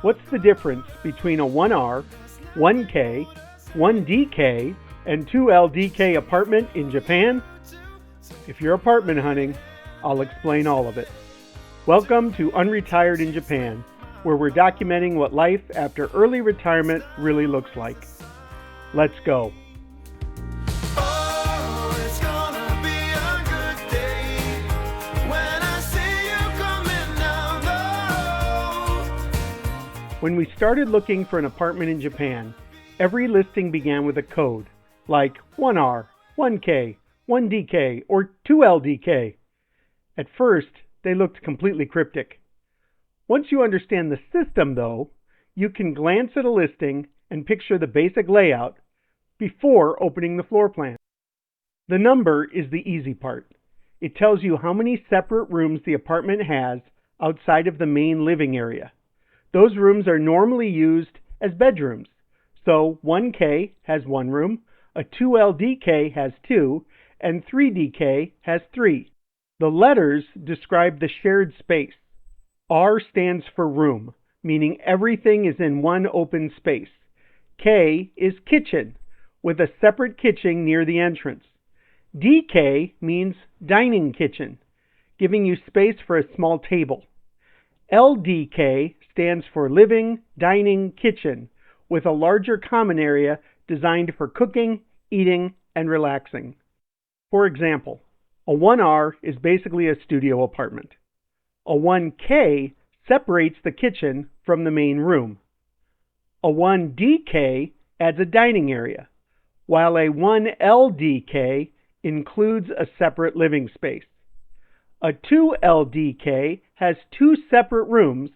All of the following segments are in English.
What's the difference between a 1R, 1K, 1DK, and 2LDK apartment in Japan? If you're apartment hunting, I'll explain all of it. Welcome to Unretired in Japan, where we're documenting what life after early retirement really looks like. Let's go. When we started looking for an apartment in Japan, every listing began with a code, like 1R, 1K, 1DK, or 2LDK. At first, they looked completely cryptic. Once you understand the system, though, you can glance at a listing and picture the basic layout before opening the floor plan. The number is the easy part. It tells you how many separate rooms the apartment has outside of the main living area. Those rooms are normally used as bedrooms. So 1K has one room, a 2LDK has two, and 3DK has three. The letters describe the shared space. R stands for room, meaning everything is in one open space. K is kitchen, with a separate kitchen near the entrance. DK means dining kitchen, giving you space for a small table. LDK stands for living, dining, kitchen, with a larger common area designed for cooking, eating, and relaxing. For example, a 1R is basically a studio apartment. A 1K separates the kitchen from the main room. A 1DK adds a dining area, while a 1LDK includes a separate living space. A 2LDK has two separate rooms,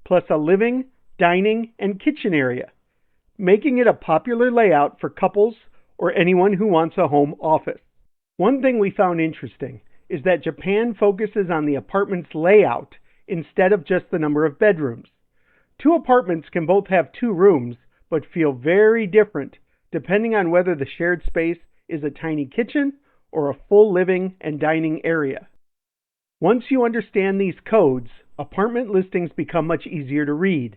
plus a living, dining, and kitchen area, making it a popular layout for couples or anyone who wants a home office. One thing we found interesting is that Japan focuses on the apartment's layout instead of just the number of bedrooms. Two apartments can both have two rooms, but feel very different depending on whether the shared space is a tiny kitchen or a full living and dining area. Once you understand these codes, apartment listings become much easier to read.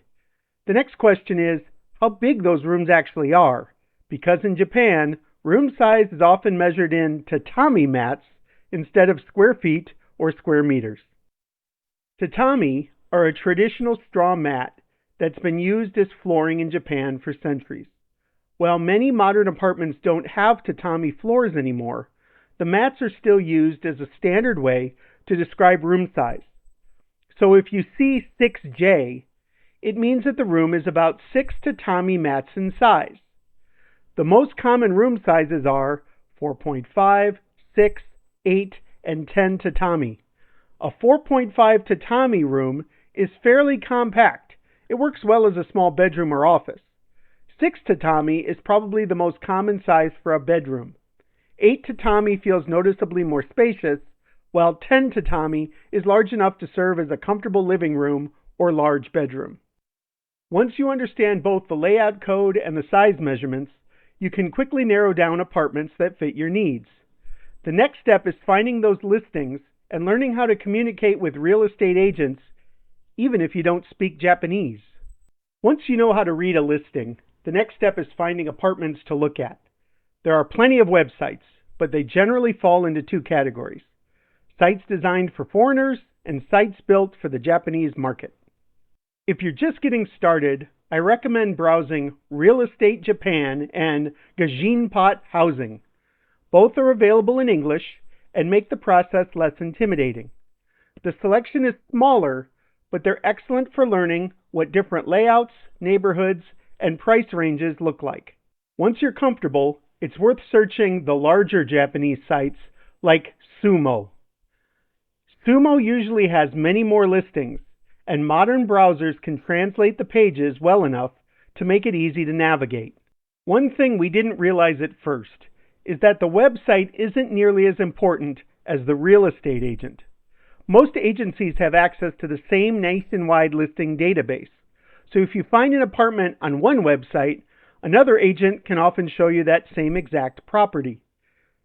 The next question is how big those rooms actually are, because in Japan, room size is often measured in tatami mats instead of square feet or square meters. Tatami are a traditional straw mat that's been used as flooring in Japan for centuries. While many modern apartments don't have tatami floors anymore, the mats are still used as a standard way to describe room size. So if you see 6J, it means that the room is about 6 tatami mats in size. The most common room sizes are 4.5, 6, 8, and 10 tatami. A 4.5 tatami room is fairly compact. It works well as a small bedroom or office. 6 tatami is probably the most common size for a bedroom. 8 tatami feels noticeably more spacious, while 10 tatami is large enough to serve as a comfortable living room or large bedroom. Once you understand both the layout code and the size measurements, you can quickly narrow down apartments that fit your needs. The next step is finding those listings and learning how to communicate with real estate agents, even if you don't speak Japanese. Once you know how to read a listing, the next step is finding apartments to look at. There are plenty of websites, but they generally fall into two categories: sites designed for foreigners and sites built for the Japanese market. If you're just getting started, I recommend browsing Real Estate Japan and Gajinpot Housing. Both are available in English and make the process less intimidating. The selection is smaller, but they're excellent for learning what different layouts, neighborhoods, and price ranges look like. Once you're comfortable, it's worth searching the larger Japanese sites like Sumo. Sumo usually has many more listings, and modern browsers can translate the pages well enough to make it easy to navigate. One thing we didn't realize at first is that the website isn't nearly as important as the real estate agent. Most agencies have access to the same nationwide listing database, so if you find an apartment on one website, another agent can often show you that same exact property.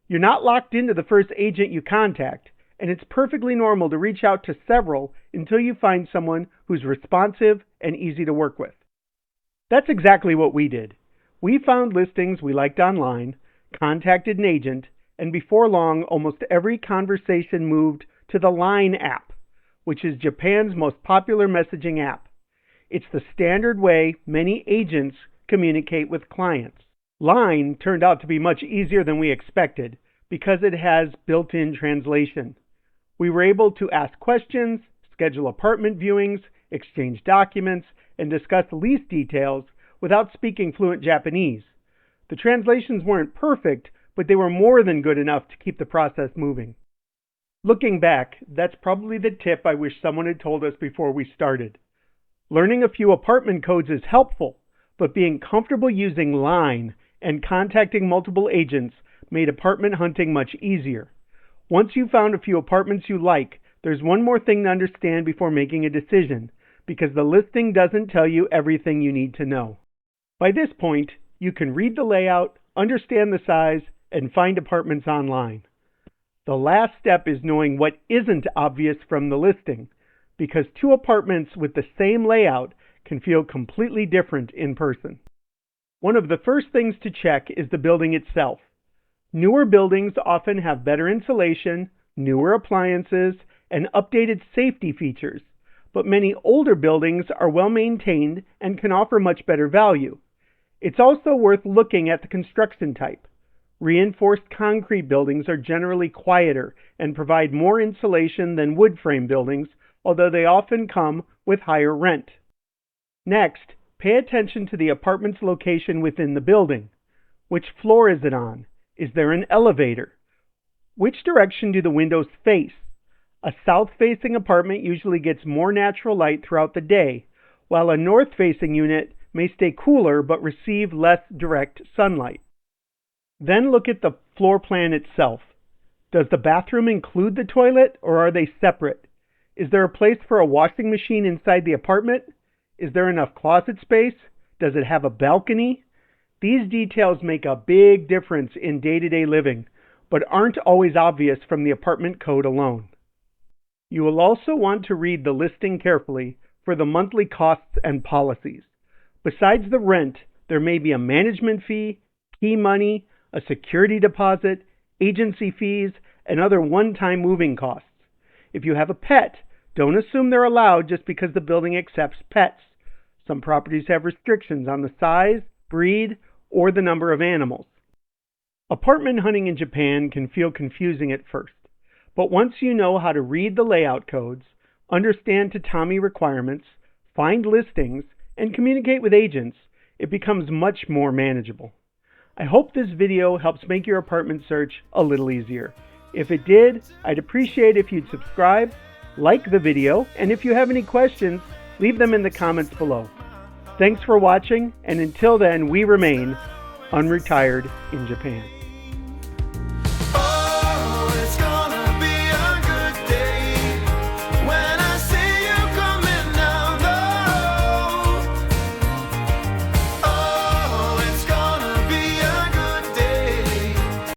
You're not locked into the first agent you contact, and it's perfectly normal to reach out to several until you find someone who's responsive and easy to work with. That's exactly what we did. We found listings we liked online, contacted an agent, and before long, almost every conversation moved to the Line app, which is Japan's most popular messaging app. It's the standard way many agents communicate with clients. Line turned out to be much easier than we expected because it has built-in translation. We were able to ask questions, schedule apartment viewings, exchange documents, and discuss lease details without speaking fluent Japanese. The translations weren't perfect, but they were more than good enough to keep the process moving. Looking back, that's probably the tip I wish someone had told us before we started. Learning a few apartment codes is helpful, but being comfortable using Line and contacting multiple agents made apartment hunting much easier. Once you've found a few apartments you like, there's one more thing to understand before making a decision, because the listing doesn't tell you everything you need to know. By this point, you can read the layout, understand the size, and find apartments online. The last step is knowing what isn't obvious from the listing, because two apartments with the same layout can feel completely different in person. One of the first things to check is the building itself. Newer buildings often have better insulation, newer appliances, and updated safety features, but many older buildings are well maintained and can offer much better value. It's also worth looking at the construction type. Reinforced concrete buildings are generally quieter and provide more insulation than wood frame buildings, although they often come with higher rent. Next, pay attention to the apartment's location within the building. Which floor is it on? Is there an elevator? Which direction do the windows face? A south-facing apartment usually gets more natural light throughout the day, while a north-facing unit may stay cooler but receive less direct sunlight. Then look at the floor plan itself. Does the bathroom include the toilet, or are they separate? Is there a place for a washing machine inside the apartment? Is there enough closet space? Does it have a balcony? These details make a big difference in day-to-day living, but aren't always obvious from the apartment code alone. You will also want to read the listing carefully for the monthly costs and policies. Besides the rent, there may be a management fee, key money, a security deposit, agency fees, and other one-time moving costs. If you have a pet, don't assume they're allowed just because the building accepts pets. Some properties have restrictions on the size, breed, or the number of animals. Apartment hunting in Japan can feel confusing at first, but once you know how to read the layout codes, understand tatami requirements, find listings, and communicate with agents, it becomes much more manageable. I hope this video helps make your apartment search a little easier. If it did, I'd appreciate if you'd subscribe, like the video, and if you have any questions, leave them in the comments below. Thanks for watching, and until then, we remain unretired in Japan.